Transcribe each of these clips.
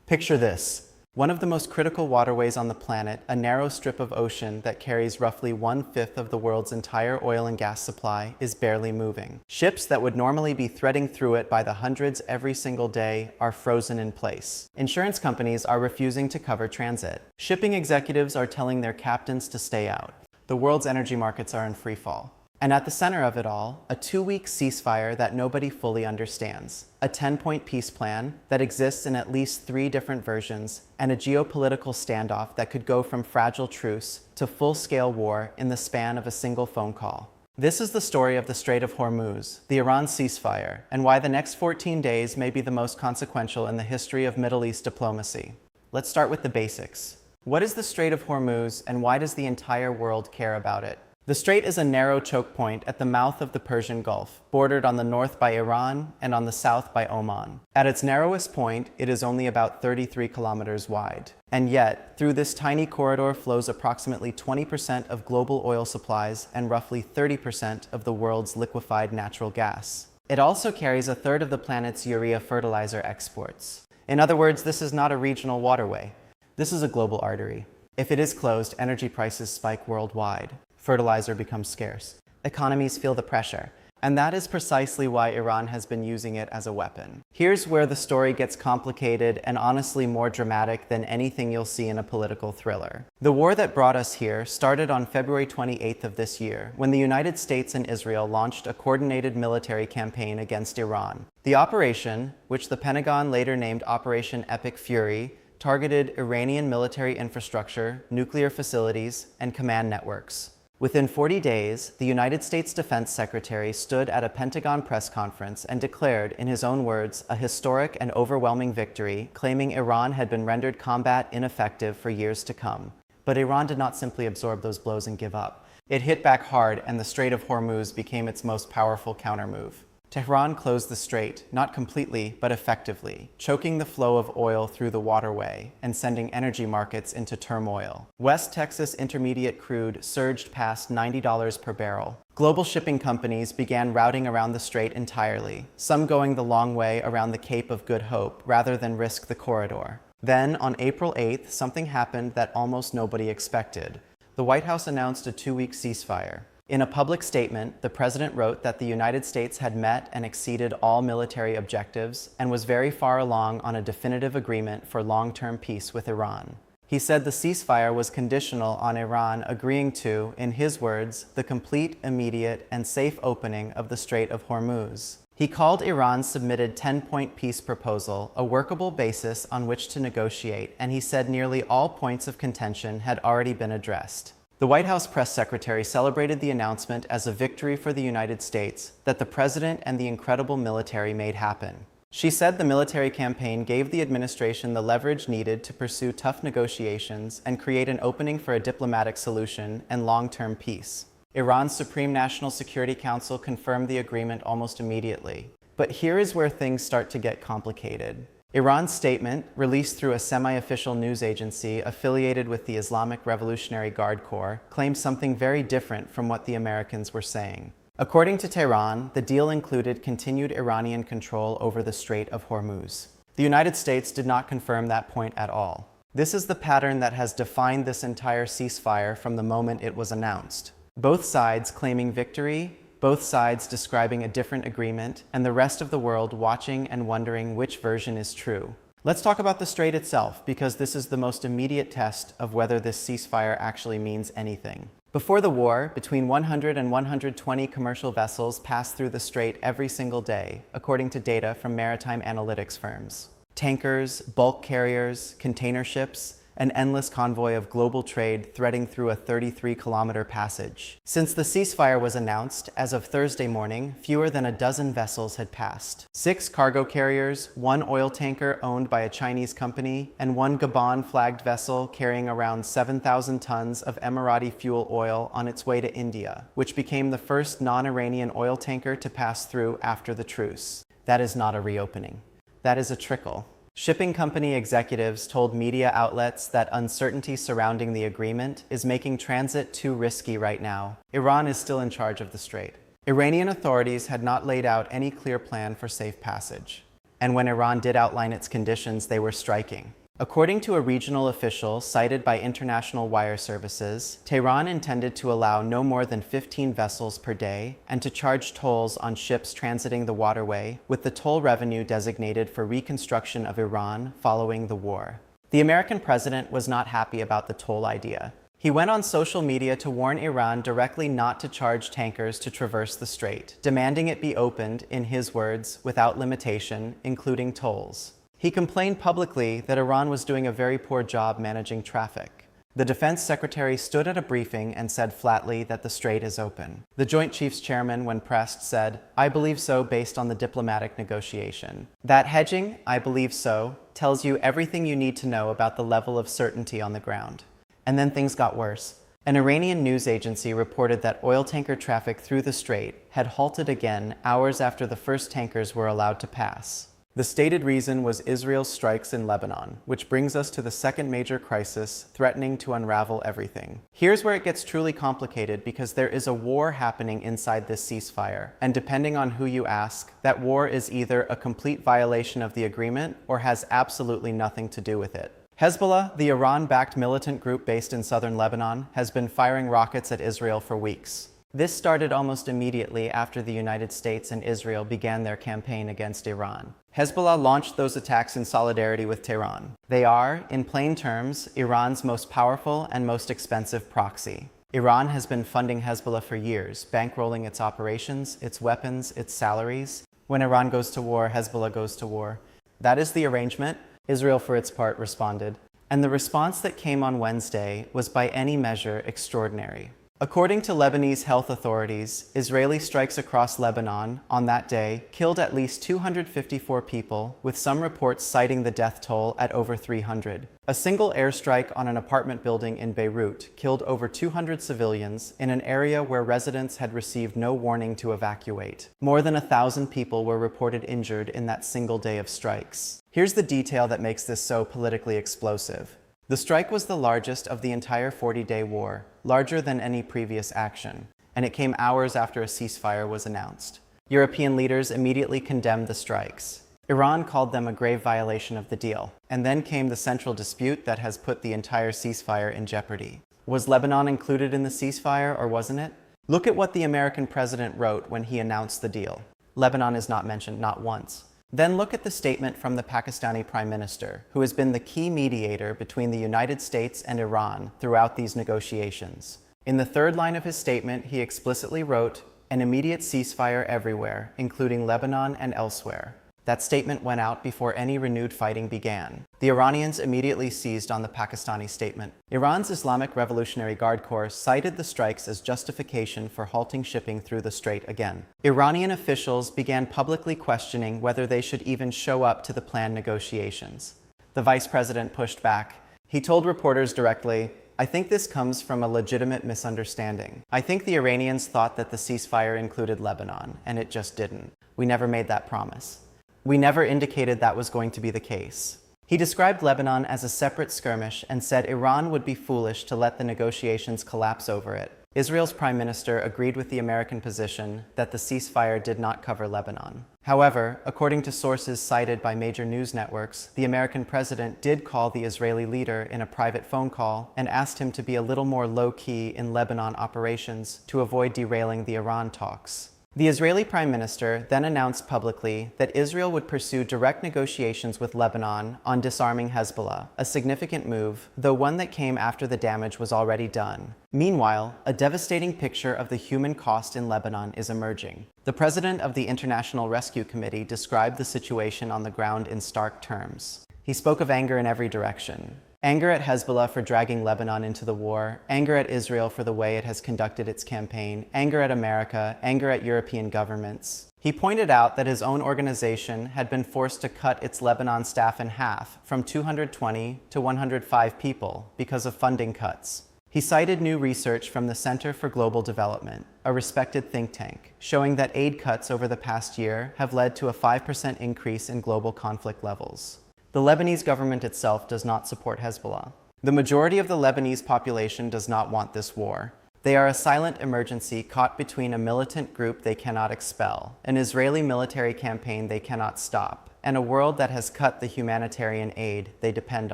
Picture this. One of the most critical waterways on the planet, a narrow strip of ocean that carries roughly 1/5 of the world's entire oil and gas supply, is barely moving. Ships that would normally be threading through it by the hundreds every single day are frozen in place. Insurance companies are refusing to cover transit. Shipping executives are telling their captains to stay out. The world's energy markets are in free fall. And at the center of it all, a 2-week ceasefire that nobody fully understands, a 10-point peace plan that exists in at least 3 different versions, and a geopolitical standoff that could go from fragile truce to full-scale war in the span of a single phone call. This is the story of the Strait of Hormuz, the Iran ceasefire, and why the next 14 days may be the most consequential in the history of Middle East diplomacy. Let's start with the basics. What is the Strait of Hormuz, and why does the entire world care about it? The strait is a narrow choke point at the mouth of the Persian Gulf, bordered on the north by Iran and on the south by Oman. At its narrowest point, it is only about 33 kilometers wide. And yet, through this tiny corridor flows approximately 20% of global oil supplies and roughly 30% of the world's liquefied natural gas. It also carries a third of the planet's urea fertilizer exports. In other words, this is not a regional waterway. This is a global artery. If it is closed, energy prices spike worldwide. Fertilizer becomes scarce. Economies feel the pressure. And that is precisely why Iran has been using it as a weapon. Here's where the story gets complicated and honestly more dramatic than anything you'll see in a political thriller. The war that brought us here started on February 28th of this year, when the United States and Israel launched a coordinated military campaign against Iran. The operation, which the Pentagon later named Operation Epic Fury, targeted Iranian military infrastructure, nuclear facilities, and command networks. Within 40 days, the United States Defense Secretary stood at a Pentagon press conference and declared, in his own words, a historic and overwhelming victory, claiming Iran had been rendered combat ineffective for years to come. But Iran did not simply absorb those blows and give up. It hit back hard, and the Strait of Hormuz became its most powerful countermove. Tehran closed the strait, not completely, but effectively, choking the flow of oil through the waterway and sending energy markets into turmoil. West Texas Intermediate crude surged past $90 per barrel. Global shipping companies began routing around the strait entirely, some going the long way around the Cape of Good Hope rather than risk the corridor. Then, on April 8th, something happened that almost nobody expected. The White House announced a 2-week ceasefire. In a public statement, the president wrote that the United States had met and exceeded all military objectives and was very far along on a definitive agreement for long-term peace with Iran. He said the ceasefire was conditional on Iran agreeing to, in his words, the complete, immediate, and safe opening of the Strait of Hormuz. He called Iran's submitted 10-point peace proposal a workable basis on which to negotiate, and he said nearly all points of contention had already been addressed. The White House press secretary celebrated the announcement as a victory for the United States that the president and the incredible military made happen. She said the military campaign gave the administration the leverage needed to pursue tough negotiations and create an opening for a diplomatic solution and long-term peace. Iran's Supreme National Security Council confirmed the agreement almost immediately. But here is where things start to get complicated. Iran's statement, released through a semi-official news agency affiliated with the Islamic Revolutionary Guard Corps, claimed something very different from what the Americans were saying. According to Tehran, the deal included continued Iranian control over the Strait of Hormuz. The United States did not confirm that point at all. This is the pattern that has defined this entire ceasefire from the moment it was announced. Both sides claiming victory, both sides describing a different agreement, and the rest of the world watching and wondering which version is true. Let's talk about the strait itself, because this is the most immediate test of whether this ceasefire actually means anything. Before the war, between 100 and 120 commercial vessels passed through the strait every single day, according to data from maritime analytics firms. Tankers, bulk carriers, container ships, an endless convoy of global trade threading through a 33-kilometer passage. Since the ceasefire was announced, as of Thursday morning, fewer than a dozen vessels had passed. 6 cargo carriers, 1 oil tanker owned by a Chinese company, and 1 Gabon-flagged vessel carrying around 7,000 tons of Emirati fuel oil on its way to India, which became the first non-Iranian oil tanker to pass through after the truce. That is not a reopening. That is a trickle. Shipping company executives told media outlets that uncertainty surrounding the agreement is making transit too risky right now. Iran is still in charge of the strait. Iranian authorities had not laid out any clear plan for safe passage. and when Iran did outline its conditions, they were striking. According to a regional official cited by international wire services, Tehran intended to allow no more than 15 vessels per day and to charge tolls on ships transiting the waterway, with the toll revenue designated for reconstruction of Iran following the war. The American president was not happy about the toll idea. He went on social media to warn Iran directly not to charge tankers to traverse the strait, demanding it be opened, in his words, without limitation, including tolls. He complained publicly that Iran was doing a very poor job managing traffic. The defense secretary stood at a briefing and said flatly that the strait is open. The Joint Chiefs chairman, when pressed, said, "I believe so based on the diplomatic negotiation. That hedging, I believe so, tells you everything you need to know about the level of certainty on the ground." And then things got worse. An Iranian news agency reported that oil tanker traffic through the strait had halted again hours after the first tankers were allowed to pass. The stated reason was Israel's strikes in Lebanon, which brings us to the second major crisis threatening to unravel everything. Here's where it gets truly complicated, because there is a war happening inside this ceasefire, and depending on who you ask, that war is either a complete violation of the agreement or has absolutely nothing to do with it. Hezbollah, the Iran-backed militant group based in southern Lebanon, has been firing rockets at Israel for weeks. This started almost immediately after the United States and Israel began their campaign against Iran. Hezbollah launched those attacks in solidarity with Tehran. They are, in plain terms, Iran's most powerful and most expensive proxy. Iran has been funding Hezbollah for years, bankrolling its operations, its weapons, its salaries. When Iran goes to war, Hezbollah goes to war. That is the arrangement. Israel, for its part, responded. And the response that came on Wednesday was by any measure extraordinary. According to Lebanese health authorities, Israeli strikes across Lebanon on that day killed at least 254 people, with some reports citing the death toll at over 300. A single airstrike on an apartment building in Beirut killed over 200 civilians in an area where residents had received no warning to evacuate. More than 1,000 people were reported injured in that single day of strikes. Here's the detail that makes this so politically explosive. The strike was the largest of the entire 40-day war, larger than any previous action, and it came hours after a ceasefire was announced. European leaders immediately condemned the strikes. Iran called them a grave violation of the deal. And then came the central dispute that has put the entire ceasefire in jeopardy. Was Lebanon included in the ceasefire, or wasn't it? Look at what the American president wrote when he announced the deal. Lebanon is not mentioned, not once. Then look at the statement from the Pakistani Prime Minister, who has been the key mediator between the United States and Iran throughout these negotiations. In the third line of his statement, he explicitly wrote, "An immediate ceasefire everywhere, including Lebanon and elsewhere." That statement went out before any renewed fighting began. The Iranians immediately seized on the Pakistani statement. Iran's Islamic Revolutionary Guard Corps cited the strikes as justification for halting shipping through the strait again. Iranian officials began publicly questioning whether they should even show up to the planned negotiations. The vice president pushed back. He told reporters directly, "I think this comes from a legitimate misunderstanding. I think the Iranians thought that the ceasefire included Lebanon, and it just didn't. We never made that promise. We never indicated that was going to be the case." He described Lebanon as a separate skirmish and said Iran would be foolish to let the negotiations collapse over it. Israel's prime minister agreed with the American position that the ceasefire did not cover Lebanon. However, according to sources cited by major news networks, the American president did call the Israeli leader in a private phone call and asked him to be a little more low-key in Lebanon operations to avoid derailing the Iran talks. The Israeli Prime Minister then announced publicly that Israel would pursue direct negotiations with Lebanon on disarming Hezbollah, a significant move, though one that came after the damage was already done. Meanwhile, a devastating picture of the human cost in Lebanon is emerging. The president of the International Rescue Committee described the situation on the ground in stark terms. He spoke of anger in every direction. Anger at Hezbollah for dragging Lebanon into the war, anger at Israel for the way it has conducted its campaign, anger at America, anger at European governments. He pointed out that his own organization had been forced to cut its Lebanon staff in half, from 220 to 105 people, because of funding cuts. He cited new research from the Center for Global Development, a respected think tank, showing that aid cuts over the past year have led to a 5% increase in global conflict levels. The Lebanese government itself does not support Hezbollah. The majority of the Lebanese population does not want this war. They are a silent emergency caught between a militant group they cannot expel, an Israeli military campaign they cannot stop, and a world that has cut the humanitarian aid they depend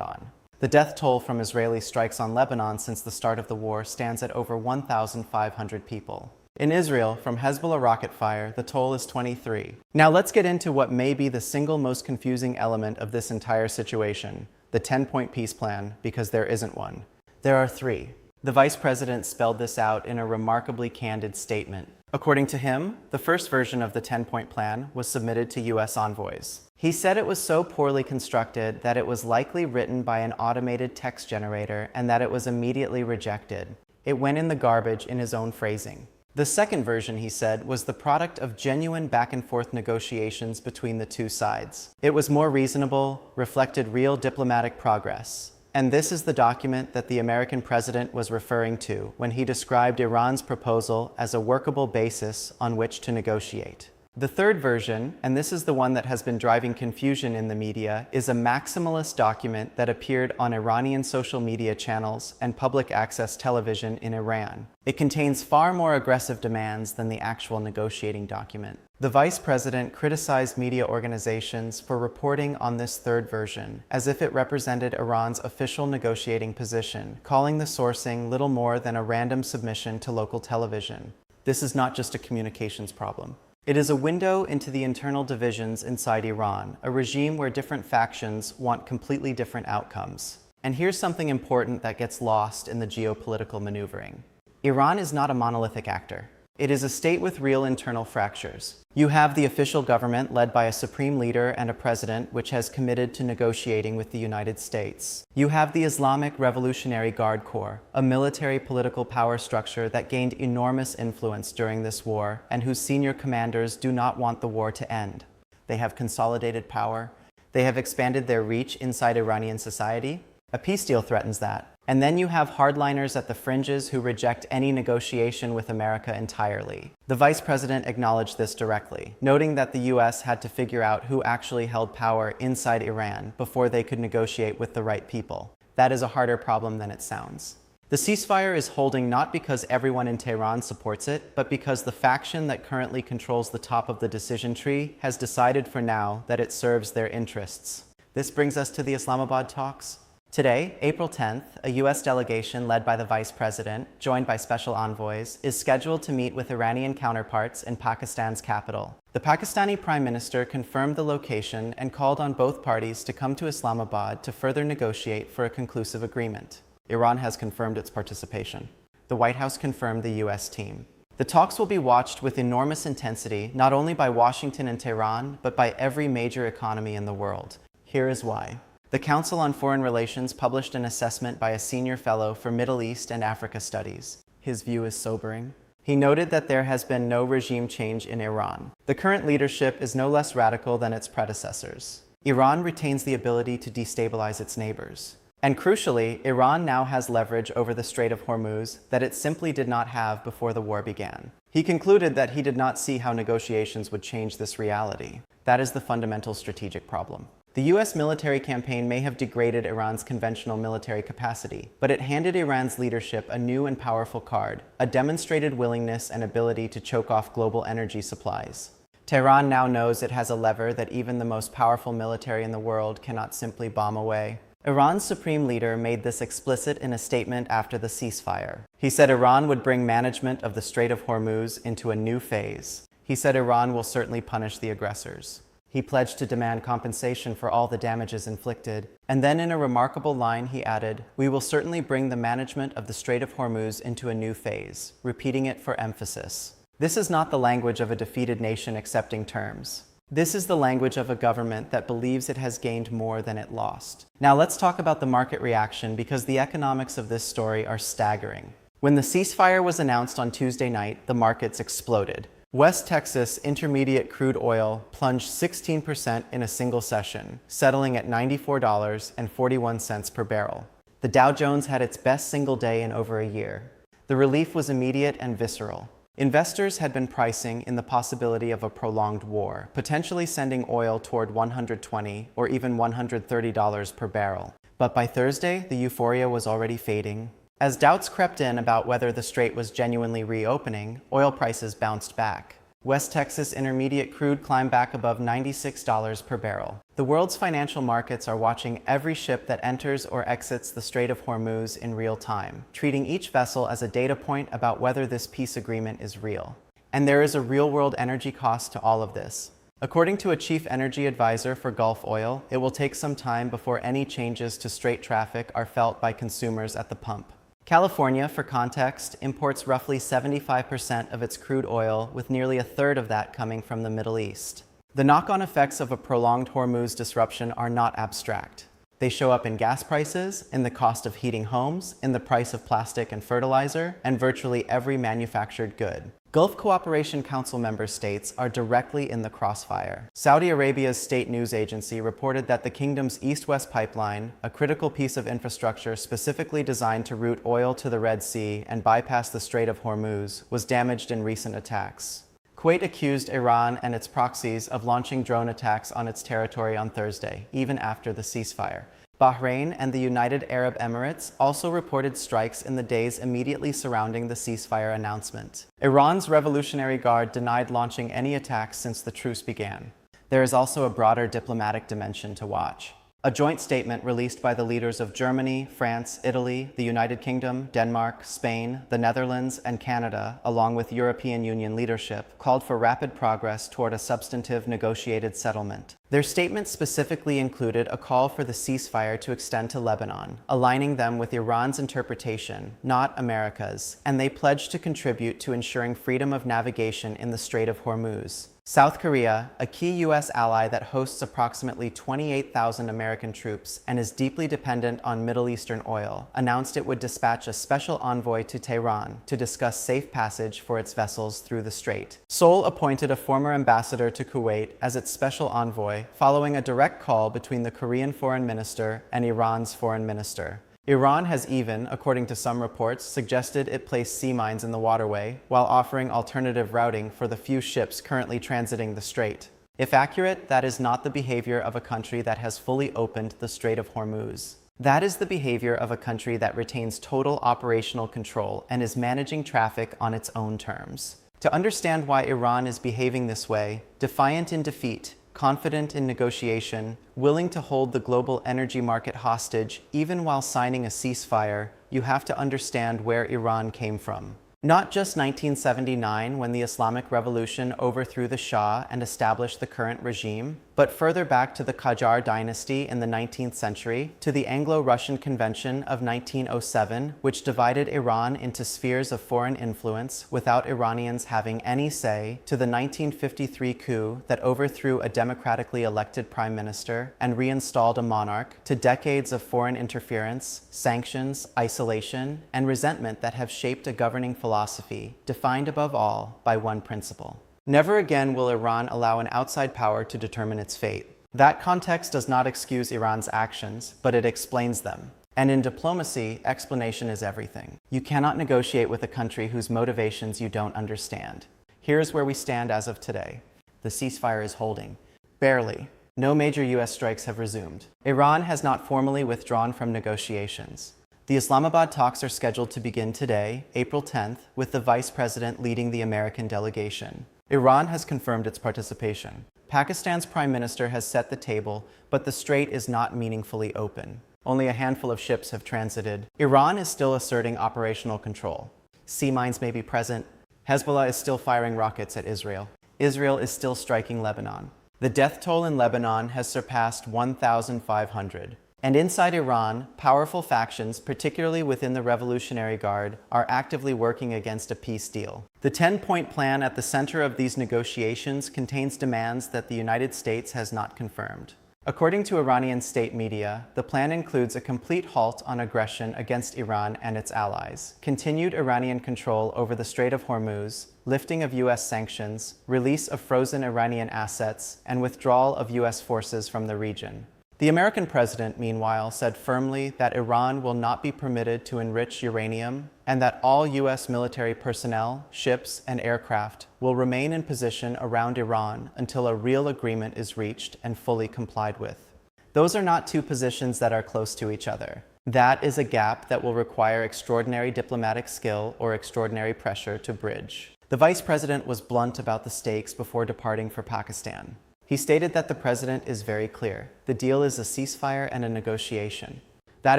on. The death toll from Israeli strikes on Lebanon since the start of the war stands at over 1,500 people. In Israel, from Hezbollah rocket fire, the toll is 23. Now let's get into what may be the single most confusing element of this entire situation, the 10-point peace plan, because there isn't one. There are three. The vice president spelled this out in a remarkably candid statement. According to him, the first version of the 10-point plan was submitted to U.S. envoys. He said it was so poorly constructed that it was likely written by an automated text generator and that it was immediately rejected. It went in the garbage in his own phrasing. The second version, he said, was the product of genuine back-and-forth negotiations between the two sides. It was more reasonable, reflected real diplomatic progress. And this is the document that the American president was referring to when he described Iran's proposal as a workable basis on which to negotiate. The third version, and this is the one that has been driving confusion in the media, is a maximalist document that appeared on Iranian social media channels and public access television in Iran. It contains far more aggressive demands than the actual negotiating document. The vice president criticized media organizations for reporting on this third version, as if it represented Iran's official negotiating position, calling the sourcing little more than a random submission to local television. This is not just a communications problem. It is a window into the internal divisions inside Iran, a regime where different factions want completely different outcomes. And here's something important that gets lost in the geopolitical maneuvering. Iran is not a monolithic actor. It is a state with real internal fractures. You have the official government led by a supreme leader and a president which has committed to negotiating with the United States. You have the Islamic Revolutionary Guard Corps, a military political power structure that gained enormous influence during this war and whose senior commanders do not want the war to end. They have consolidated power. They have expanded their reach inside Iranian society. A peace deal threatens that. And then you have hardliners at the fringes who reject any negotiation with America entirely. The vice president acknowledged this directly, noting that the US had to figure out who actually held power inside Iran before they could negotiate with the right people. That is a harder problem than it sounds. The ceasefire is holding not because everyone in Tehran supports it, but because the faction that currently controls the top of the decision tree has decided for now that it serves their interests. This brings us to the Islamabad talks. Today, April 10th, a U.S. delegation led by the vice president, joined by special envoys, is scheduled to meet with Iranian counterparts in Pakistan's capital. The Pakistani prime minister confirmed the location and called on both parties to come to Islamabad to further negotiate for a conclusive agreement. Iran has confirmed its participation. The White House confirmed the U.S. team. The talks will be watched with enormous intensity, not only by Washington and Tehran, but by every major economy in the world. Here is why. The Council on Foreign Relations published an assessment by a senior fellow for Middle East and Africa Studies. His view is sobering. He noted that there has been no regime change in Iran. The current leadership is no less radical than its predecessors. Iran retains the ability to destabilize its neighbors. And crucially, Iran now has leverage over the Strait of Hormuz that it simply did not have before the war began. He concluded that he did not see how negotiations would change this reality. That is the fundamental strategic problem. The U.S. military campaign may have degraded Iran's conventional military capacity, but it handed Iran's leadership a new and powerful card, a demonstrated willingness and ability to choke off global energy supplies. Tehran now knows it has a lever that even the most powerful military in the world cannot simply bomb away. Iran's supreme leader made this explicit in a statement after the ceasefire. He said Iran would bring management of the Strait of Hormuz into a new phase. He said Iran will certainly punish the aggressors. He pledged to demand compensation for all the damages inflicted. And then in a remarkable line, he added, "We will certainly bring the management of the Strait of Hormuz into a new phase," repeating it for emphasis. This is not the language of a defeated nation accepting terms. This is the language of a government that believes it has gained more than it lost. Now let's talk about the market reaction because the economics of this story are staggering. When the ceasefire was announced on Tuesday night, the markets exploded. West Texas intermediate crude oil plunged 16% in a single session, settling at $94.41 per barrel. The Dow Jones had its best single day in over a year. The relief was immediate and visceral. Investors had been pricing in the possibility of a prolonged war, potentially sending oil toward $120 or even $130 per barrel. But by Thursday, the euphoria was already fading. As doubts crept in about whether the strait was genuinely reopening, oil prices bounced back. West Texas Intermediate crude climbed back above $96 per barrel. The world's financial markets are watching every ship that enters or exits the Strait of Hormuz in real time, treating each vessel as a data point about whether this peace agreement is real. And there is a real-world energy cost to all of this. According to a chief energy advisor for Gulf Oil, it will take some time before any changes to strait traffic are felt by consumers at the pump. California, for context, imports roughly 75% of its crude oil, with nearly a third of that coming from the Middle East. The knock-on effects of a prolonged Hormuz disruption are not abstract. They show up in gas prices, in the cost of heating homes, in the price of plastic and fertilizer, and virtually every manufactured good. Gulf Cooperation Council member states are directly in the crossfire. Saudi Arabia's state news agency reported that the kingdom's east-west pipeline, a critical piece of infrastructure specifically designed to route oil to the Red Sea and bypass the Strait of Hormuz, was damaged in recent attacks. Kuwait accused Iran and its proxies of launching drone attacks on its territory on Thursday, even after the ceasefire. Bahrain and the United Arab Emirates also reported strikes in the days immediately surrounding the ceasefire announcement. Iran's Revolutionary Guard denied launching any attacks since the truce began. There is also a broader diplomatic dimension to watch. A joint statement released by the leaders of Germany, France, Italy, the United Kingdom, Denmark, Spain, the Netherlands, and Canada, along with European Union leadership, called for rapid progress toward a substantive negotiated settlement. Their statement specifically included a call for the ceasefire to extend to Lebanon, aligning them with Iran's interpretation, not America's, and they pledged to contribute to ensuring freedom of navigation in the Strait of Hormuz. South Korea, a key U.S. ally that hosts approximately 28,000 American troops and is deeply dependent on Middle Eastern oil, announced it would dispatch a special envoy to Tehran to discuss safe passage for its vessels through the strait. Seoul appointed a former ambassador to Kuwait as its special envoy, following a direct call between the Korean foreign minister and Iran's foreign minister. Iran has even, according to some reports, suggested it place sea mines in the waterway, while offering alternative routing for the few ships currently transiting the strait. If accurate, that is not the behavior of a country that has fully opened the Strait of Hormuz. That is the behavior of a country that retains total operational control and is managing traffic on its own terms. To understand why Iran is behaving this way, defiant in defeat, confident in negotiation, willing to hold the global energy market hostage even while signing a ceasefire, you have to understand where Iran came from. Not just 1979, when the Islamic Revolution overthrew the Shah and established the current regime, but further back to the Qajar dynasty in the 19th century, to the Anglo-Russian Convention of 1907, which divided Iran into spheres of foreign influence without Iranians having any say, to the 1953 coup that overthrew a democratically elected prime minister and reinstalled a monarch, to decades of foreign interference, sanctions, isolation, and resentment that have shaped a governing philosophy, defined above all by one principle. Never again will Iran allow an outside power to determine its fate. That context does not excuse Iran's actions, but it explains them. And in diplomacy, explanation is everything. You cannot negotiate with a country whose motivations you don't understand. Here's where we stand as of today. The ceasefire is holding. Barely. No major US strikes have resumed. Iran has not formally withdrawn from negotiations. The Islamabad talks are scheduled to begin today, April 10th, with the vice president leading the American delegation. Iran has confirmed its participation. Pakistan's prime minister has set the table, but the strait is not meaningfully open. Only a handful of ships have transited. Iran is still asserting operational control. Sea mines may be present. Hezbollah is still firing rockets at Israel. Israel is still striking Lebanon. The death toll in Lebanon has surpassed 1,500. And inside Iran, powerful factions, particularly within the Revolutionary Guard, are actively working against a peace deal. The 10-point plan at the center of these negotiations contains demands that the United States has not confirmed. According to Iranian state media, the plan includes a complete halt on aggression against Iran and its allies, continued Iranian control over the Strait of Hormuz, lifting of U.S. sanctions, release of frozen Iranian assets, and withdrawal of U.S. forces from the region. The American president, meanwhile, said firmly that Iran will not be permitted to enrich uranium and that all U.S. military personnel, ships, and aircraft will remain in position around Iran until a real agreement is reached and fully complied with. Those are not two positions that are close to each other. That is a gap that will require extraordinary diplomatic skill or extraordinary pressure to bridge. The vice president was blunt about the stakes before departing for Pakistan. He stated that the president is very clear. The deal is a ceasefire and a negotiation. That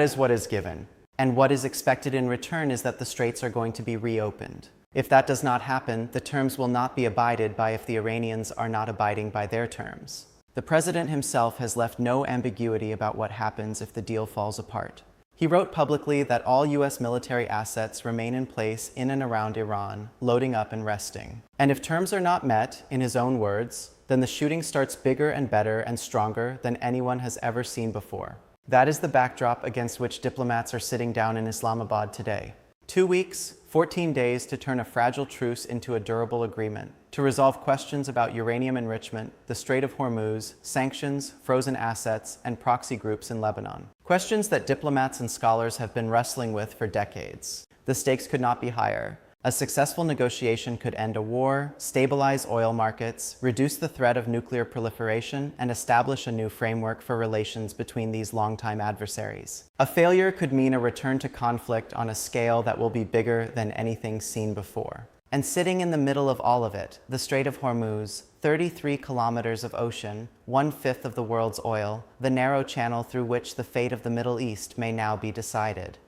is what is given. And what is expected in return is that the straits are going to be reopened. If that does not happen, the terms will not be abided by if the Iranians are not abiding by their terms. The president himself has left no ambiguity about what happens if the deal falls apart. He wrote publicly that all U.S. military assets remain in place in and around Iran, loading up and resting. And if terms are not met, in his own words, then the shooting starts bigger and better and stronger than anyone has ever seen before. That is the backdrop against which diplomats are sitting down in Islamabad today. 2 weeks, 14 days to turn a fragile truce into a durable agreement, to resolve questions about uranium enrichment, the Strait of Hormuz, sanctions, frozen assets, and proxy groups in Lebanon. Questions that diplomats and scholars have been wrestling with for decades. The stakes could not be higher. A successful negotiation could end a war, stabilize oil markets, reduce the threat of nuclear proliferation, and establish a new framework for relations between these longtime adversaries. A failure could mean a return to conflict on a scale that will be bigger than anything seen before. And sitting in the middle of all of it, the Strait of Hormuz, 33 kilometers of ocean, 1/5 of the world's oil, the narrow channel through which the fate of the Middle East may now be decided.